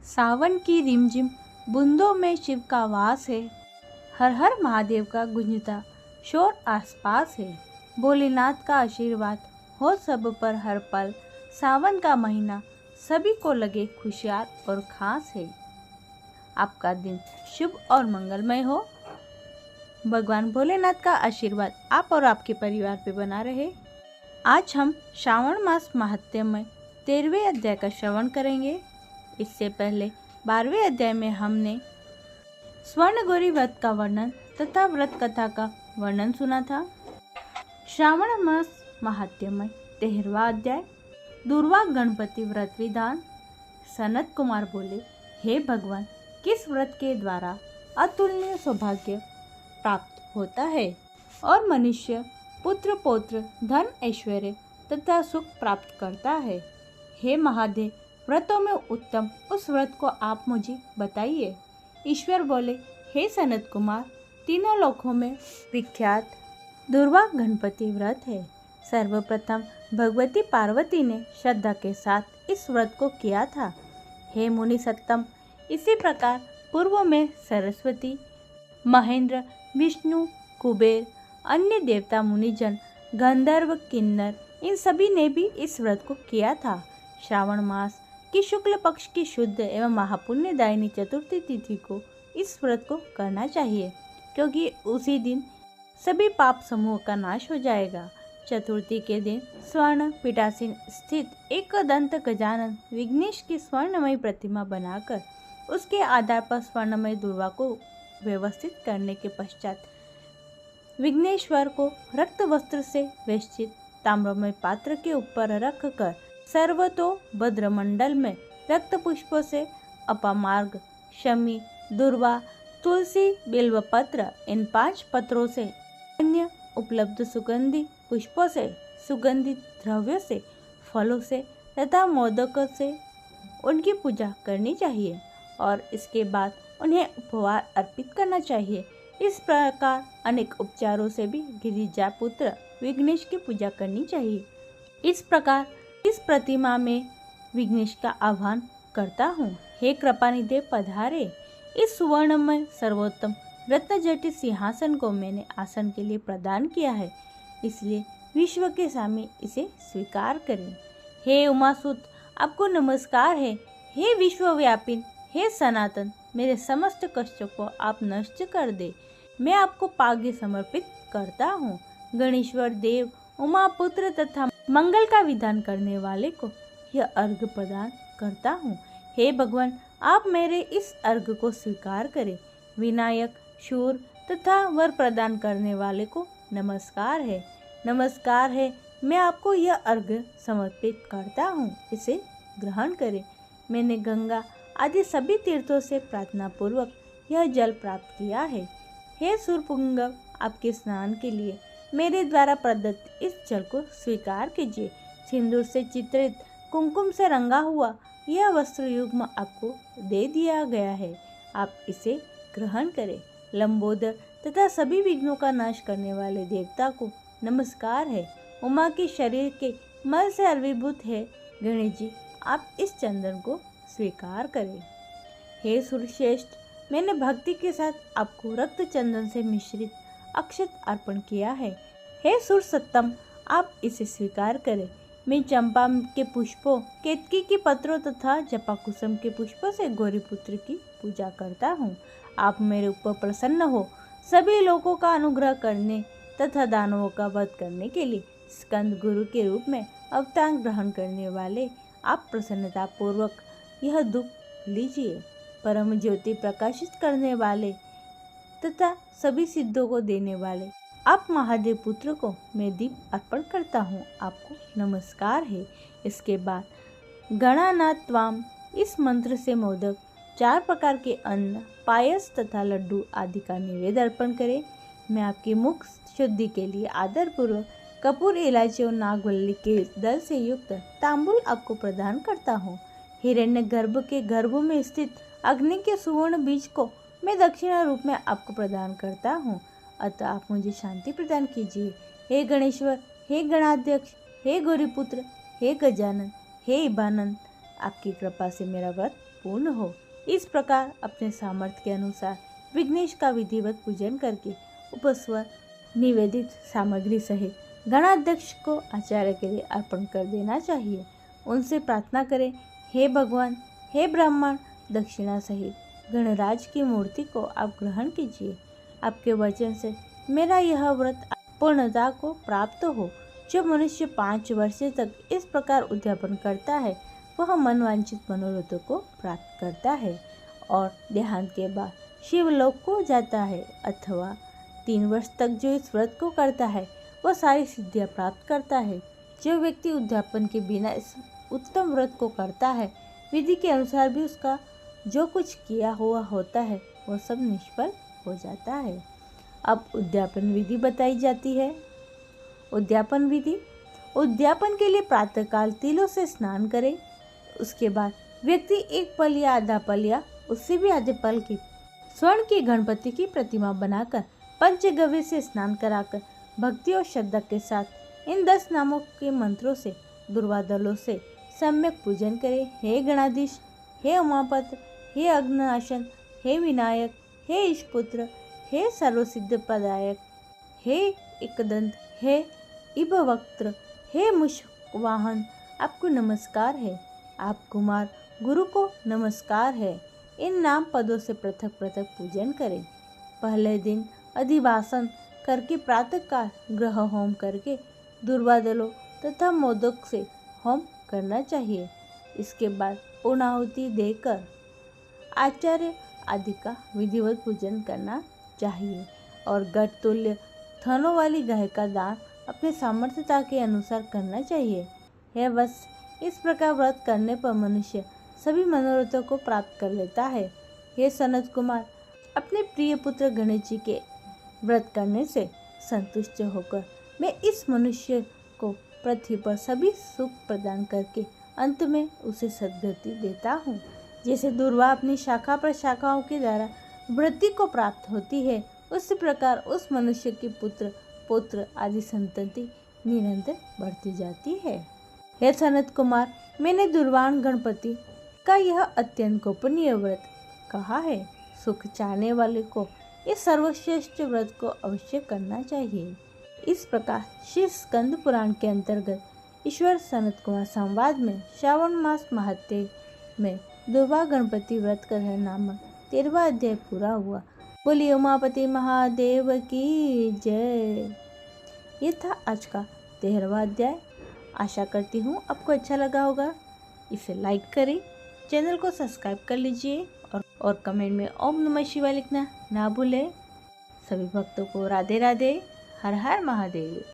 सावन की रिमझिम बूंदों में शिव का वास है। हर हर महादेव का गूंजता शोर आसपास है। भोलेनाथ का आशीर्वाद हो सब पर हर पल। सावन का महीना सभी को लगे खुशहाल और खास है। आपका दिन शुभ और मंगलमय हो। भगवान भोलेनाथ का आशीर्वाद आप और आपके परिवार पे बना रहे। आज हम श्रावण मास महात्म्य 13वें अध्याय का श्रवण करेंगे। इससे पहले 12वें अध्याय में हमने स्वर्णगौरी व्रत का वर्णन तथा व्रत कथा का वर्णन सुना था। श्रावण मास महात्म्य 13वां अध्याय। दुर्वा गणपति व्रत विधान। सनत कुमार बोले, हे भगवान, किस व्रत के द्वारा अतुलनीय सौभाग्य प्राप्त होता है और मनुष्य पुत्र पौत्र धन ऐश्वर्य तथा सुख प्राप्त करता है। हे महादेव, व्रतों में उत्तम उस व्रत को आप मुझे बताइए। ईश्वर बोले, हे सनत कुमार, तीनों लोकों में विख्यात दुर्वा गणपति व्रत है। सर्वप्रथम भगवती पार्वती ने श्रद्धा के साथ इस व्रत को किया था। हे मुनि सत्तम, इसी प्रकार पूर्व में सरस्वती, महेंद्र, विष्णु, कुबेर, अन्य देवता, मुनिजन, गंधर्व, किन्नर, इन सभी ने भी इस व्रत को किया था। श्रावण मास की शुक्ल पक्ष की शुद्ध एवं महापुण्यदायिनी चतुर्थी तिथि को इस व्रत को करना चाहिए, क्योंकि उसी दिन सभी पाप समूह का नाश हो जाएगा। चतुर्थी के दिन स्वर्ण पीठासीन स्थित एक दंत गजानन विघ्नेश की स्वर्णमयी प्रतिमा बनाकर उसके आधार पर स्वर्णमय दुर्वा को व्यवस्थित करने के पश्चात विघ्नेश्वर को रक्त वस्त्र से वेष्टित ताम्रमय पात्र के ऊपर रखकर सर्वतो भद्रमंडल में रक्त पुष्पों से अपामार्ग, शमी, दुर्वा, तुलसी, बिल्वपत्र, इन 5 पत्रों से अन्य उपलब्ध सुगंधी पुष्पों से, सुगंधित द्रव्यों से, फलों से तथा मोदकों से उनकी पूजा करनी चाहिए और इसके बाद उन्हें उपहार अर्पित करना चाहिए। इस प्रकार अनेक उपचारों से भी गिरिजा पुत्र विघ्नेश की पूजा करनी चाहिए। इस प्रकार इस प्रतिमा में विघ्नेश का आह्वान करता हूँ। हे कृपानिधि पधारे। इस सुवर्णमय सर्वोत्तम रत्नजटित सिंहासन को मैंने आसन के लिए प्रदान किया है, इसलिए विश्व के सामने इसे स्वीकार करें। हे उमासुत, आपको नमस्कार है। हे विश्वव्यापिन, हे सनातन, मेरे समस्त कष्टों को आप नष्ट कर दे। मैं आपको पाग्य समर्पित करता हूँ। गणेश्वर देव, उमा पुत्र तथा मंगल का विधान करने वाले को यह अर्घ प्रदान करता हूँ। हे भगवान, आप मेरे इस अर्घ को स्वीकार करें। विनायक, शूर तथा वर प्रदान करने वाले को नमस्कार है। नमस्कार है, मैं आपको यह अर्घ समर्पित करता हूँ, इसे ग्रहण करें। मैंने गंगा आदि सभी तीर्थों से प्रार्थना पूर्वक यह जल प्राप्त किया है। हे सूर्यपुंगव, आपके स्नान के लिए मेरे द्वारा प्रदत्त इस जल को स्वीकार कीजिए। सिंदूर से चित्रित कुमकुम से रंगा हुआ यह वस्त्र युग्म आपको दे दिया गया है, आप इसे ग्रहण करें। लंबोदर तथा सभी विघ्नों का नाश करने वाले देवता को नमस्कार है। उमा के शरीर के मल से आविर्भूत है गणेश जी, आप इस चंदन को स्वीकार करें। हे सूर्यश्रेष्ठ, मैंने भक्ति के साथ आपको रक्त चंदन से मिश्रित अक्षत अर्पण किया है। हे सूर्यसत्तम, आप इसे स्वीकार करें। मैं चंपा के पुष्पों, केतकी के पत्रों तथा जपाकुसुम के पुष्पों से गौरीपुत्र की पूजा करता हूँ। आप मेरे ऊपर प्रसन्न हो। सभी लोगों का अनुग्रह करने तथा दानवों का वध करने के लिए स्कंद गुरु के रूप में अवतार ग्रहण करने वाले आप प्रसन्नता पूर्वक यह धूप लीजिए। परम ज्योति प्रकाशित करने वाले तथा सभी सिद्धों को देने वाले आप महादेव पुत्र को मैं दीप अर्पण करता हूँ, आपको नमस्कार है। इसके बाद गणानाथ त्वाम, इस मंत्र से मोदक, 4 प्रकार के अन्न, पायस तथा लड्डू आदि का निवेद्य अर्पण करें। मैं आपकी मुख शुद्धि के लिए आदरपूर्वक कपूर, इलायची और नागवल्ली के दल से युक्त तांबुल आपको प्रदान करता हूँ। हिरण्य गर्भ के गर्भ में स्थित अग्नि के सुवर्ण बीज को मैं दक्षिणा रूप में आपको प्रदान करता हूँ, अतः आप मुझे शांति प्रदान कीजिए। हे गणेश्वर, हे गणाध्यक्ष, हे गौरीपुत्र, हे गजानन, हे इबानंद, आपकी कृपा से मेरा व्रत पूर्ण हो। इस प्रकार अपने सामर्थ्य के अनुसार विघ्नेश का विधिवत पूजन करके उपस्वर निवेदित सामग्री सहित गणाध्यक्ष को आचार्य के लिए अर्पण कर देना चाहिए। उनसे प्रार्थना करें, हे भगवान, हे ब्राह्मण, दक्षिणा सहित गणराज की मूर्ति को आप ग्रहण कीजिए। आपके वचन से मेरा यह व्रत पूर्णता को प्राप्त हो। जो मनुष्य 5 वर्ष तक इस प्रकार उद्यापन करता है वह मनवांछित मनोरथों को प्राप्त करता है और देहांत के बाद शिवलोक को जाता है, अथवा 3 वर्ष तक जो इस व्रत को करता है वह सारी सिद्धियां प्राप्त करता है। जो व्यक्ति उद्यापन के बिना इस उत्तम व्रत को करता है, विधि के अनुसार भी उसका जो कुछ किया हुआ होता है वह सब निष्फल हो जाता है। अब उद्यापन विधि बताई जाती है। उद्यापन विधि। उद्यापन के लिए प्रातःकाल तिलों से स्नान करें। उसके बाद व्यक्ति 1 पल या आधा पल या उससे भी आधे पल की स्वर्ण की गणपति की प्रतिमा बनाकर पंचगव्य से स्नान कराकर भक्ति और श्रद्धा के साथ इन 10 नामों के मंत्रों से दुर्वादलों से सम्यक पूजन करें। हे गणाधीश, हे उमापति, हे अग्निनाशन, हे विनायक, हे ईशपुत्र, हे सर्वसिद्ध प्रदायक, हे एकदंत, हे इभवक्त्र, हे मुषवाहन, आपको नमस्कार है। आप कुमार गुरु को नमस्कार है। इन नाम पदों से पृथक पृथक पूजन करें। पहले दिन अधिवासन करके प्रातःकाल ग्रह होम करके दुर्वादलों तथा मोदक से होम करना चाहिए। इसके बाद पूर्णाहुति देकर आचार्य आदि का विधिवत पूजन करना चाहिए और गठ तुल्य थनों वाली गाय का दान अपने सामर्थ्यता के अनुसार करना चाहिए। यह बस इस प्रकार व्रत करने पर मनुष्य सभी मनोरथों को प्राप्त कर लेता है। हे सनत कुमार, अपने प्रिय पुत्र गणेश जी के व्रत करने से संतुष्ट होकर मैं इस मनुष्य को पृथ्वी पर सभी सुख प्रदान करके अंत में उसे सद्गति देता हूँ। जैसे दुर्वा अपनी शाखा प्रशाखाओं के द्वारा वृद्धि को प्राप्त होती है, उसी प्रकार उस मनुष्य के पुत्र पुत्र आदि संतति निरंतर बढ़ती जाती है। हे सनत कुमार, मैंने दुर्वाण गणपति का यह अत्यंत गोपनीय व्रत कहा है। सुख चाहने वाले को इस सर्वश्रेष्ठ व्रत को अवश्य करना चाहिए। इस प्रकार श्री स्कंद पुराण के अंतर्गत ईश्वर सनत कुमार संवाद में श्रावण मास महात्म्य में दुर्वा गणपति व्रत कथा नामक 13वां अध्याय पूरा हुआ। बोलिए उमापति महादेव की जय। ये था आज का 13वां अध्याय। आशा करती हूँ आपको अच्छा लगा होगा। इसे लाइक करें, चैनल को सब्सक्राइब कर लीजिए और कमेंट में ओम नमः शिवाय लिखना ना भूलें। सभी भक्तों को राधे राधे, हर हर महादेव।